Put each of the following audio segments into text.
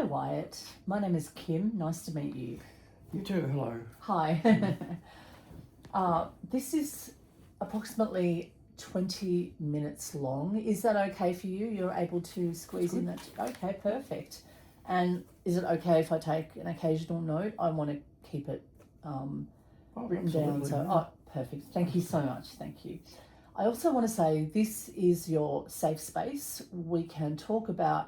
Hi Wyatt, my name is Kim, nice to meet you. You too, hello. Hi. This is approximately 20 minutes long. Is that okay for you? You're able to squeeze in that? Okay, perfect. And is it okay if I take an occasional note? I want to keep it written down. So, perfect. Thank you so much. Thank you. I also want to say this is your safe space. We can talk about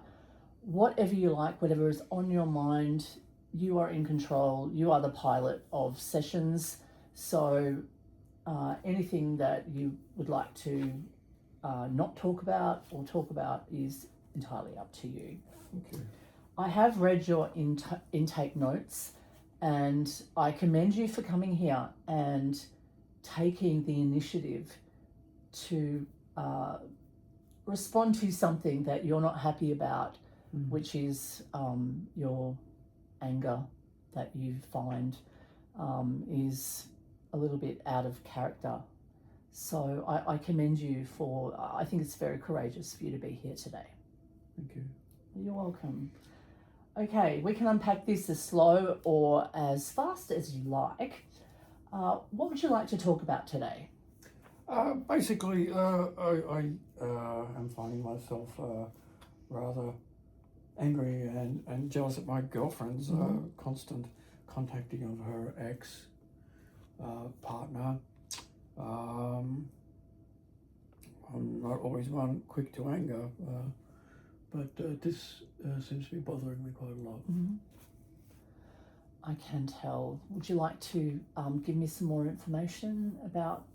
whatever you like, whatever is on your mind. You are in control. You are the pilot of sessions. So anything that you would like to not talk about or talk about is entirely up to you. Okay. I have read your intake notes, and I commend you for coming here and taking the initiative to respond to something that you're not happy about, which is your anger that you find is a little bit out of character. So I commend you for, I think it's very courageous for you to be here today. Thank you. You're welcome. Okay, we can unpack this as slow or as fast as you like. What would you like to talk about today? Basically, I am finding myself rather angry and jealous at my girlfriend's constant contacting of her ex partner. I'm not always one quick to anger, but this seems to be bothering me quite a lot. I can tell. Would you like to give me some more information about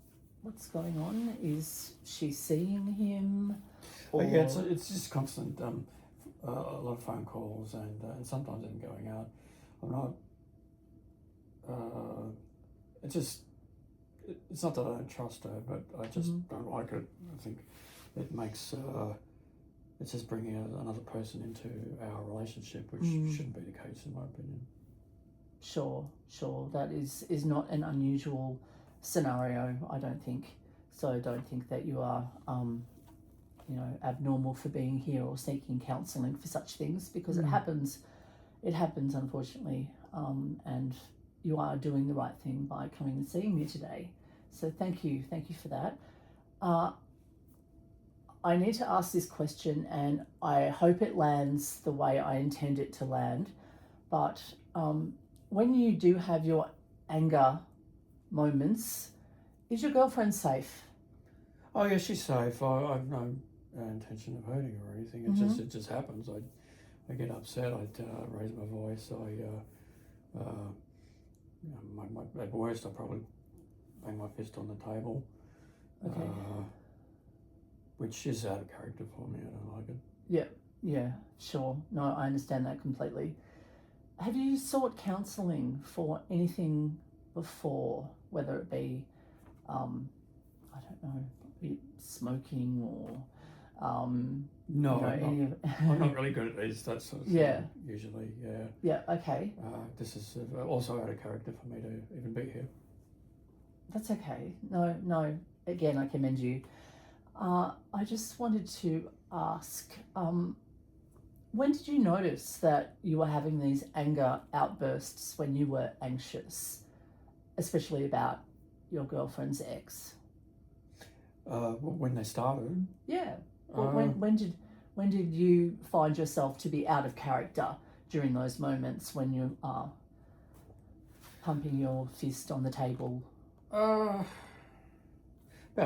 what's going on? Is she seeing him? Or... yeah, it's just constant. A lot of phone calls and sometimes even going out. I'm not. It's not that I don't trust her, but I just don't like it. I think it makes it's just bringing another person into our relationship, which shouldn't be the case, in my opinion. Sure. That is not an unusual scenario, I don't think. So I don't think that you are, abnormal for being here or seeking counselling for such things, because it happens. It happens, unfortunately, and you are doing the right thing by coming and seeing me today. So thank you for that. I need to ask this question, and I hope it lands the way I intend it to land. But when you do have your anger moments, is your girlfriend safe? Oh yeah, she's safe. I've no intention of hurting her or anything. It just happens. I get upset. I raise my voice. At worst, I probably bang my fist on the table. Okay. Which is out of character for me. I don't like it. Yeah, sure. No, I understand that completely. Have you sought counselling for anything before, whether it be, I don't know, smoking or, No, I'm not really good at these. That sort of thing. Usually, yeah. Yeah, okay. This is also out of character for me to even be here. That's okay. No. Again, I commend you. I just wanted to ask, when did you notice that you were having these anger outbursts when you were anxious, especially about your girlfriend's ex? When they started. Yeah. Well, when did you find yourself to be out of character during those moments when you are pumping your fist on the table? About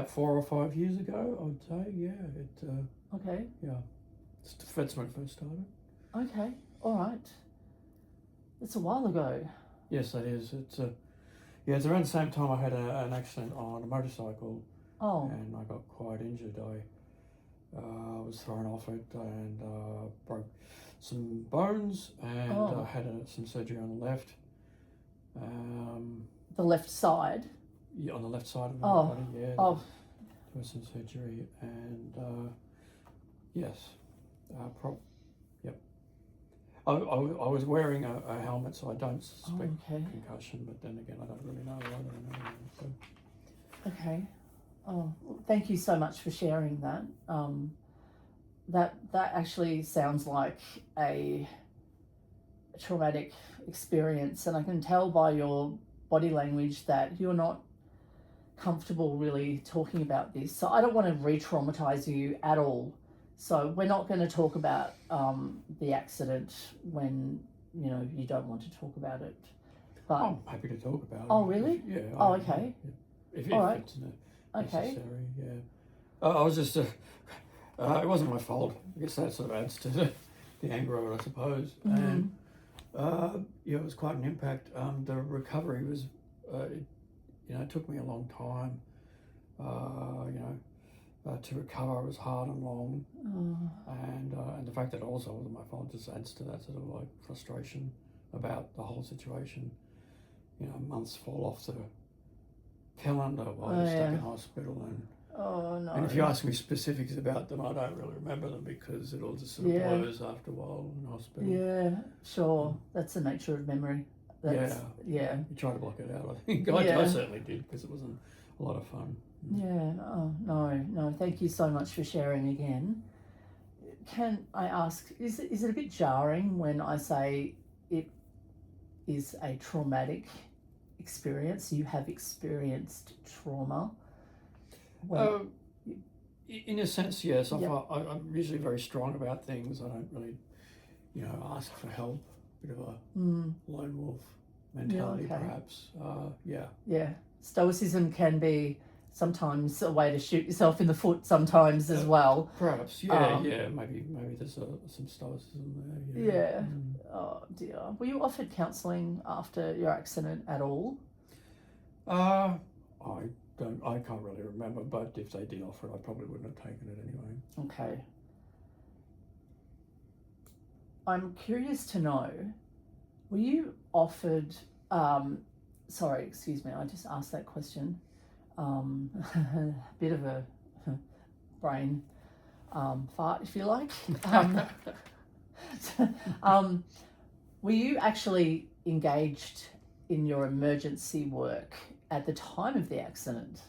4 or 5 years ago, I would say. Yeah. Okay. Yeah. That's when it first started. Okay. All right. That's a while ago. Yes, that is. It's around the same time I had an accident on a motorcycle. Oh. And I got quite injured. I was thrown off it and broke some bones and had some surgery on the left. The left side? Yeah, on the left side of my body, yeah. Oh. There was some surgery and yes. Yep. I was wearing a helmet, so I don't suspect concussion, but then again, I don't really know. Okay. Oh, thank you so much for sharing that. That actually sounds like a traumatic experience, and I can tell by your body language that you're not comfortable really talking about this. So I don't want to re-traumatize you at all. So we're not going to talk about the accident when you don't want to talk about it. But I'm happy to talk about it. Oh, really? Yeah. Oh, okay. If All right. it's Okay. necessary, yeah. I was just, it wasn't my fault. I guess that sort of adds to the anger of it, I suppose. Mm-hmm. And it was quite an impact. The recovery was, it took me a long time. To recover was hard and long, and the fact that it also wasn't my fault just adds to that sort of like frustration about the whole situation. Months fall off the calendar while you're stuck in hospital, and if you ask me specifics about them, I don't really remember them because it all just sort of blurs after a while in hospital. Yeah, sure. That's the nature of memory. Yeah. You try to block it out, I think. I certainly did because it wasn't a lot of fun. Yeah. Oh, no. Thank you so much for sharing again. Can I ask, is it a bit jarring when I say it is a traumatic experience? You have experienced trauma? In a sense, yes. I'm usually very strong about things. I don't really, ask for help. Bit of a lone wolf mentality, perhaps. Yeah. Stoicism can be sometimes a way to shoot yourself in the foot sometimes as well. Perhaps, maybe there's some stoicism there. Yeah. Oh dear. Were you offered counselling after your accident at all? I can't really remember, but if they did offer it, I probably wouldn't have taken it anyway. Okay. I'm curious to know, were you offered, sorry, excuse me, I just asked that question. Bit of a brain fart, if you like. Were you actually engaged in your emergency work at the time of the accident?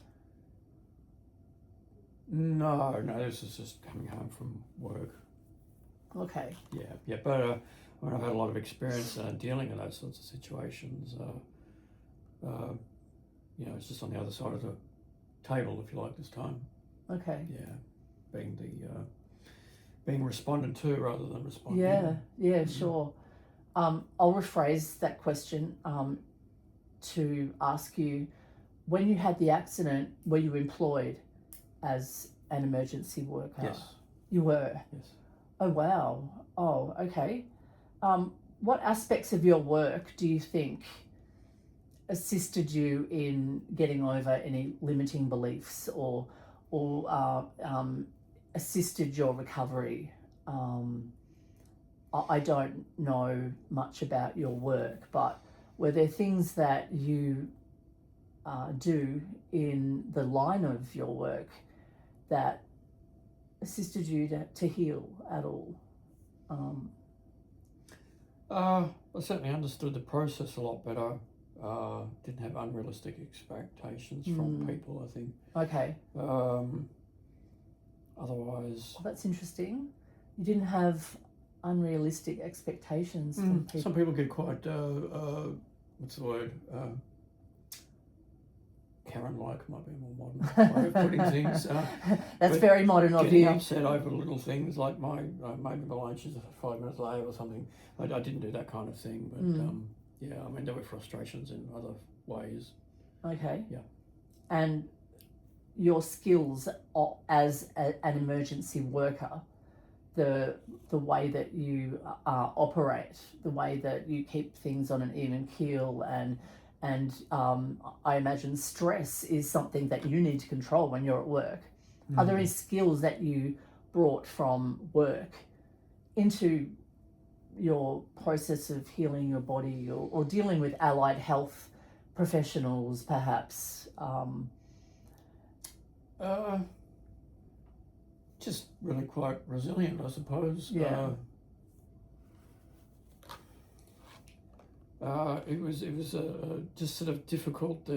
No, this is just coming home from work. Okay. Yeah, but I've had a lot of experience dealing in those sorts of situations. It's just on the other side of the table, if you like, this time. Okay. Yeah, being responded to rather than responding. Yeah, sure. I'll rephrase that question to ask you, when you had the accident, were you employed as an emergency worker? Yes. You were? Yes. Oh, wow. Oh, okay. What aspects of your work do you think assisted you in getting over any limiting beliefs or assisted your recovery? I don't know much about your work, but were there things that you do in the line of your work that assisted you to heal at all? I certainly understood the process a lot better. Didn't have unrealistic expectations from people, I think. Okay. Otherwise... Oh, that's interesting. You didn't have unrealistic expectations from people. Some people get quite, what's the word? Karen-like might be a more modern way of putting things. That's very modern of you. Getting upset over little things like maybe my lunch is 5 minutes late or something. I didn't do that kind of thing, but there were frustrations in other ways. Okay. Yeah. And your skills as an emergency worker, the way that you operate, the way that you keep things on an even keel, and I imagine stress is something that you need to control when you're at work. Are there any skills that you brought from work into your process of healing your body or dealing with allied health professionals, perhaps? Just really quite resilient, I suppose. Yeah. It was just sort of difficult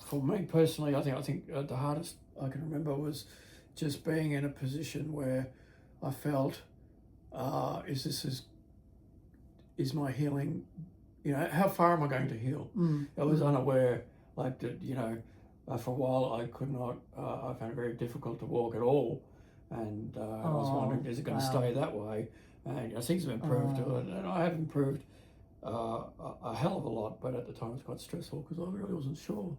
for me personally. I think the hardest I can remember was just being in a position where I felt, is is my healing, you know, how far am I going to heal? I was unaware, like, that, you know, for a while I could not, I found it very difficult to walk at all. And I was wondering, is it going to stay that way? And you know, things have improved, and I have improved a hell of a lot, but at the time it was quite stressful because I really wasn't sure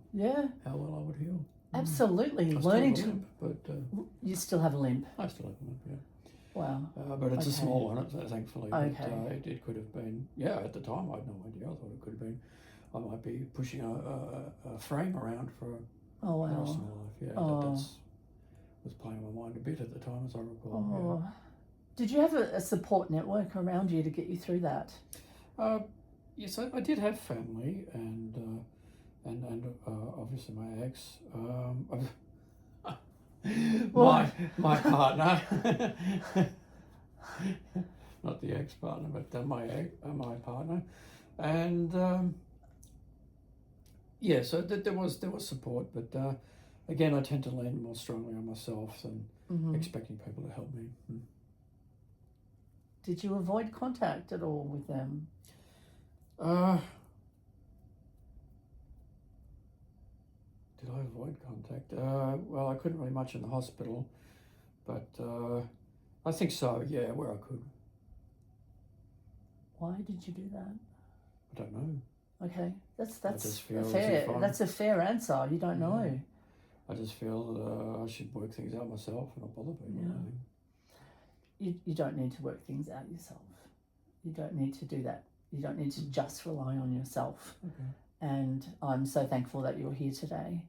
how well I would heal. Absolutely. I Learning still to... have a limp, but you still have a limp? I still have a limp, yeah. Wow. But it's a small one, thankfully. Okay. But it could have been, at the time I had no idea. I thought it could have been, I might be pushing a frame around for the rest of my life. Yeah, that's was playing on my mind a bit at the time, as I recall. Did you have a support network around you to get you through that? Yes, I did have family and obviously my ex. My partner, not the ex-partner, but my partner, and so there was support, but again, I tend to lean more strongly on myself than expecting people to help me. Did you avoid contact at all with them? Did I avoid contact? Well, I couldn't really much in the hospital, but I think so, where I could. Why did you do that? I don't know. Okay, that's fair. That's a fair answer. You don't know. I just feel I should work things out myself and not bother people. You don't need to work things out yourself. You don't need to do that. You don't need to just rely on yourself. Okay. And I'm so thankful that you're here today.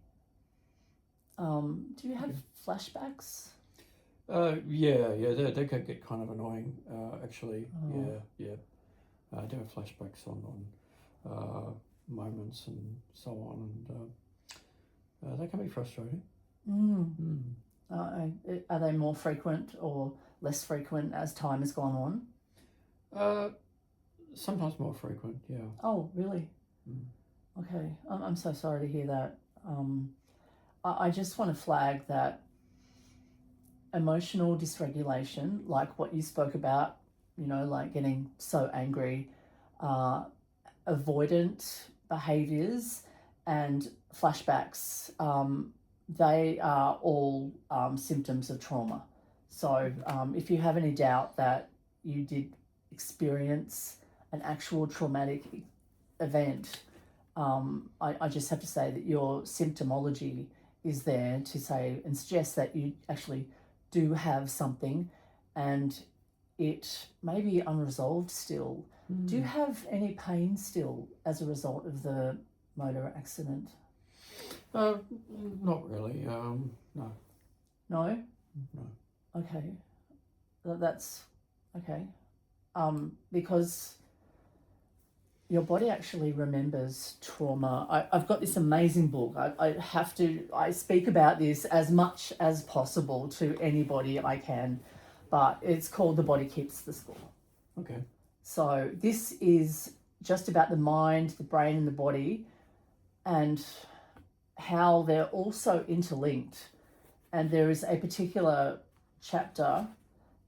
Do you have flashbacks? They could get kind of annoying, actually. I do have flashbacks on moments and so on, and they can be frustrating. Are they more frequent or less frequent as time has gone on? Sometimes more frequent, yeah. Oh, really? Okay, I'm so sorry to hear that. I just want to flag that emotional dysregulation, like what you spoke about, you know, like getting so angry, avoidant behaviours and flashbacks, they are all symptoms of trauma. So if you have any doubt that you did experience an actual traumatic event, I just have to say that your symptomology is there to say and suggest that you actually do have something and it may be unresolved still. Do you have any pain still as a result of the motor accident? Not really. No. No? No. Okay. That's okay. Because your body actually remembers trauma. I've got this amazing book. I speak about this as much as possible to anybody I can, but it's called The Body Keeps the Score. Okay. So this is just about the mind, the brain and the body and how they're also interlinked. And there is a particular chapter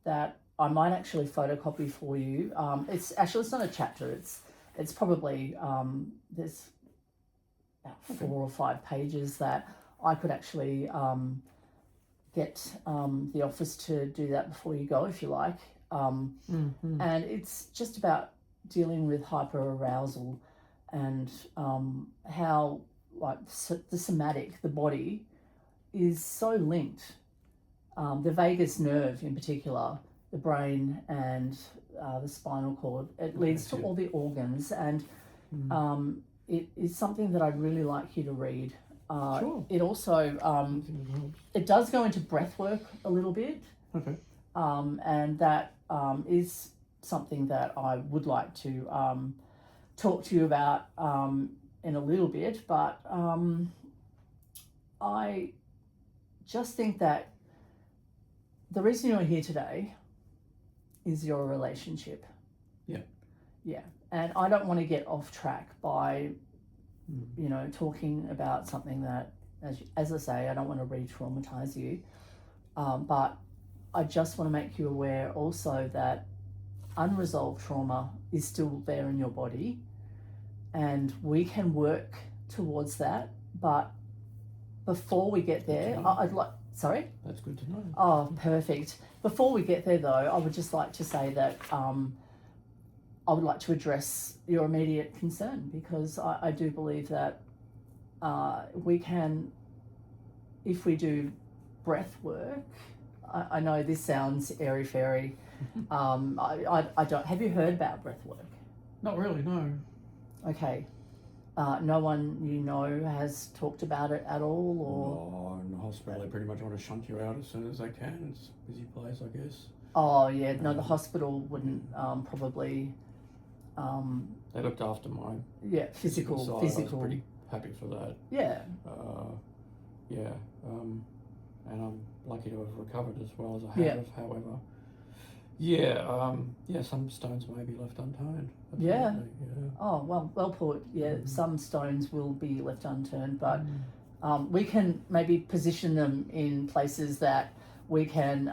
that I might actually photocopy for you. It's not a chapter, it's probably, there's about 4 or 5 pages that I could actually get the office to do that before you go, if you like. And it's just about dealing with hyperarousal and how, like, the somatic, the body, is so linked. The vagus nerve in particular, the brain and the spinal cord, it leads to all the organs, and it is something that I'd really like you to read. Sure. It also, it does go into breath work a little bit. Okay. And that is something that I would like to talk to you about in a little bit, but I just think that the reason you're here today is your relationship. Yeah. And I don't want to get off track by, you know, talking about something that, as I say, I don't want to re-traumatize you. But I just want to make you aware also that unresolved trauma is still there in your body, and we can work towards that. But before we get there, I'd like, sorry? That's good to know. Oh, perfect. Before we get there, though, I would just like to say that I would like to address your immediate concern, because I do believe that we can, if we do breath work, I know this sounds airy-fairy. I don't, have you heard about breath work? Not really, no. Okay. No one you know has talked about it at all, or? No, in the hospital they pretty much want to shunt you out as soon as they can. It's a busy place, I guess. Oh yeah, no, the hospital wouldn't probably. They looked after my physical side. I was pretty happy for that. Yeah. And I'm lucky to have recovered as well as I have. However, some stones may be left unturned. Absolutely. Yeah. Oh, well put. Yeah, some stones will be left unturned, but we can maybe position them in places that we can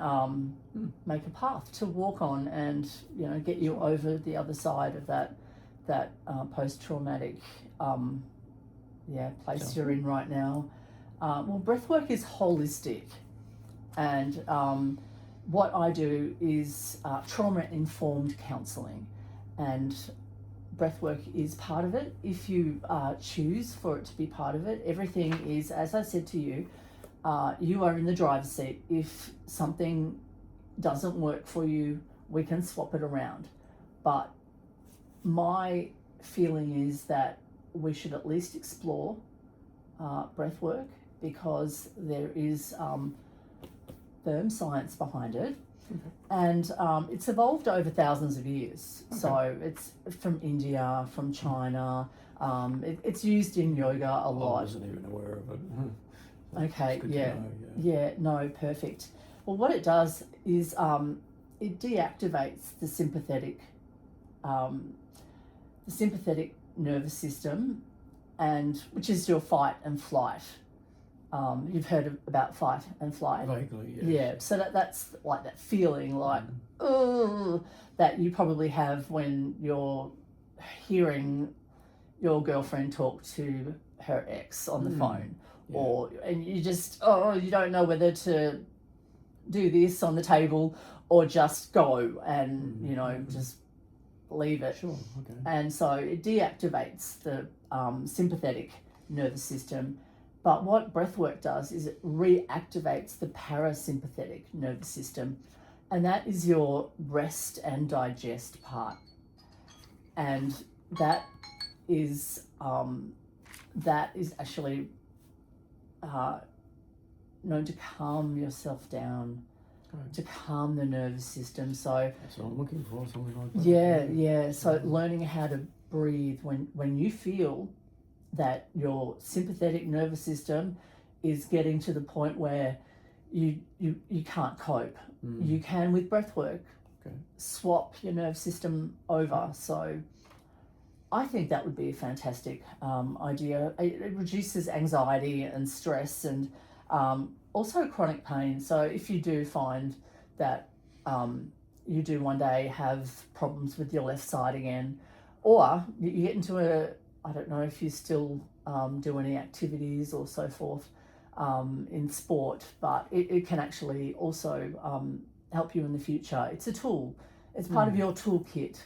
make a path to walk on, and get you over the other side of that post-traumatic place you're in right now. Well, breathwork is holistic, and what I do is trauma-informed counselling, and breathwork is part of it. If you choose for it to be part of it, everything is, as I said to you, you are in the driver's seat. If something doesn't work for you, we can swap it around. But my feeling is that we should at least explore breathwork, because there is firm science behind it. And it's evolved over thousands of years. Okay. So it's from India, from China. It's used in yoga a lot. I wasn't even aware of it. Okay, no, perfect. Well, what it does is it deactivates the sympathetic nervous system, and which is your fight and flight. You've heard about fight and flight? Vaguely, yes. Yeah, so that's like that feeling like, that you probably have when you're hearing your girlfriend talk to her ex on the phone. Yeah. And you just, you don't know whether to do this on the table or just go and, just leave it. Sure, okay. And so it deactivates the sympathetic nervous system. But what breathwork does is it reactivates the parasympathetic nervous system, and that is your rest and digest part. And that is actually known to calm yourself down, to calm the nervous system. So that's what I'm looking for, something like that. Yeah. So learning how to breathe when you feel that your sympathetic nervous system is getting to the point where you can't cope. You can, with breath work, swap your nerve system over. So I think that would be a fantastic idea. It reduces anxiety and stress, and also chronic pain. So if you do find that you do one day have problems with your left side again, or you get into I don't know if you still do any activities or so forth in sport, but it can actually also help you in the future. It's a tool. It's part of your toolkit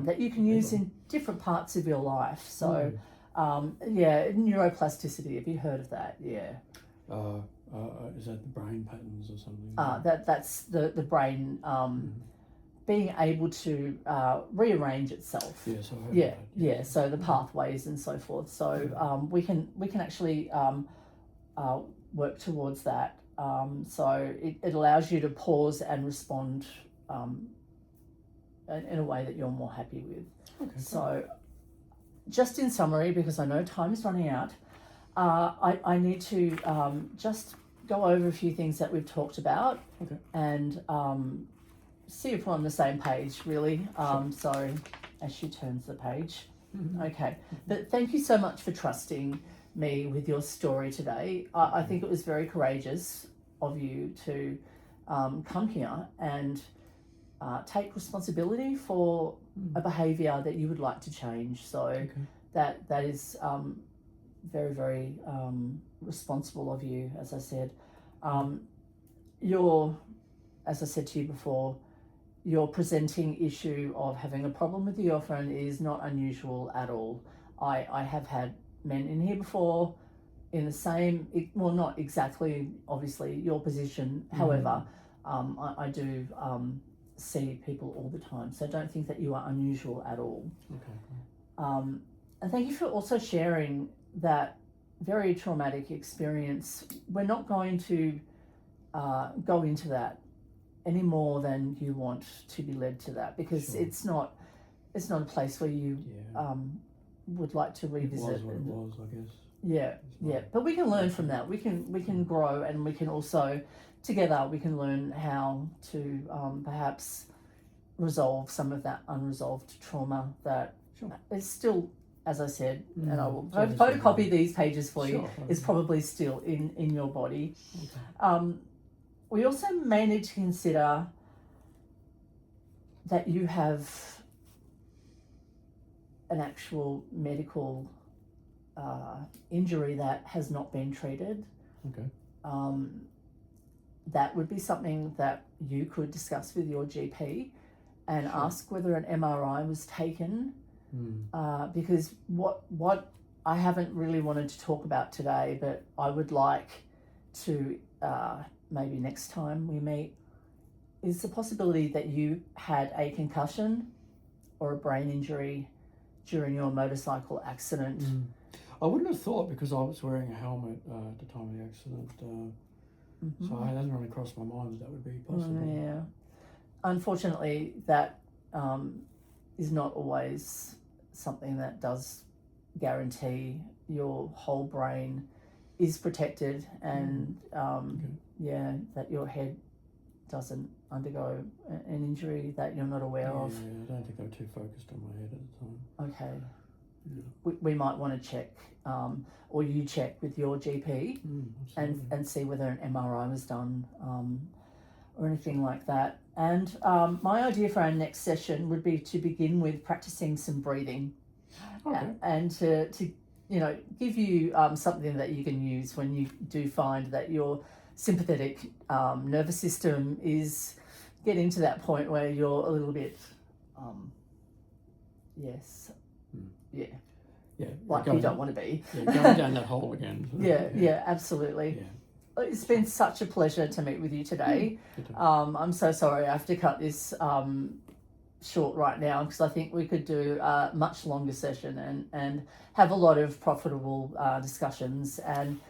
that you can use in different parts of your life. So, neuroplasticity. Have you heard of that? Yeah. Is that the brain patterns or something? That's the brain being able to rearrange itself. Yes, I heard that. So the pathways and so forth. So we can actually work towards that. So it allows you to pause and respond in a way that you're more happy with. Okay. So just in summary, because I know time is running out, I need to just go over a few things that we've talked about, and see if we're on the same page, really. So as she turns the page. Okay. But thank you so much for trusting me with your story today. I think it was very courageous of you to come here and take responsibility for a behaviour that you would like to change. So that is very, very responsible of you, as I said. As I said to you before, your presenting issue of having a problem with your girlfriend is not unusual at all. I have had men in here before in the same, well, not exactly, obviously, your position. However, I do see people all the time. So don't think that you are unusual at all. Okay. And thank you for also sharing that very traumatic experience. We're not going to go into that any more than you want to be led to that, because it's not a place where you would like to revisit. It was what it was, I guess. Yeah. But we can learn from that. We can grow, and we can also together we can learn how to perhaps resolve some of that unresolved trauma that is still, as I said, and I will photocopy these pages for you, is probably still in your body. Okay. We also may need to consider that you have an actual medical injury that has not been treated. Okay. That would be something that you could discuss with your GP and ask whether an MRI was taken. Because what I haven't really wanted to talk about today, but I would like to maybe next time we meet, is the possibility that you had a concussion or a brain injury during your motorcycle accident. I wouldn't have thought, because I was wearing a helmet at the time of the accident, so it hasn't really crossed my mind that would be possible. Yeah. Unfortunately, that is not always something that does guarantee your whole brain is protected, and that your head doesn't undergo an injury that you're not aware of. Yeah, I don't think I was too focused on my head at the time. Okay. Yeah. We might want to check, or you check with your GP and see whether an MRI was done or anything like that. And my idea for our next session would be to begin with practicing some breathing, and to give you something that you can use when you do find that your sympathetic nervous system is getting to that point where you're a little bit, like you don't want to be. Going down that hole again. Absolutely. Yeah. It's been such a pleasure to meet with you today. I'm so sorry I have to cut this short right now, because I think we could do a much longer session and have a lot of profitable discussions. And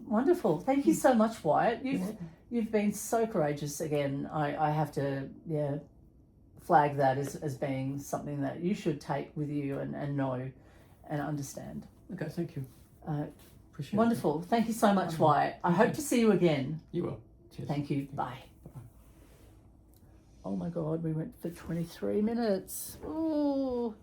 wonderful. Thank you so much, Wyatt. You've been so courageous again. I have to flag that as being something that you should take with you and know and understand. Okay, thank you. Appreciate it. Wonderful. Thank you so much, Wyatt. I hope to see you again. You will. Cheers. Thank you. Bye. Bye. Oh my God, we went for 23 minutes. Ooh.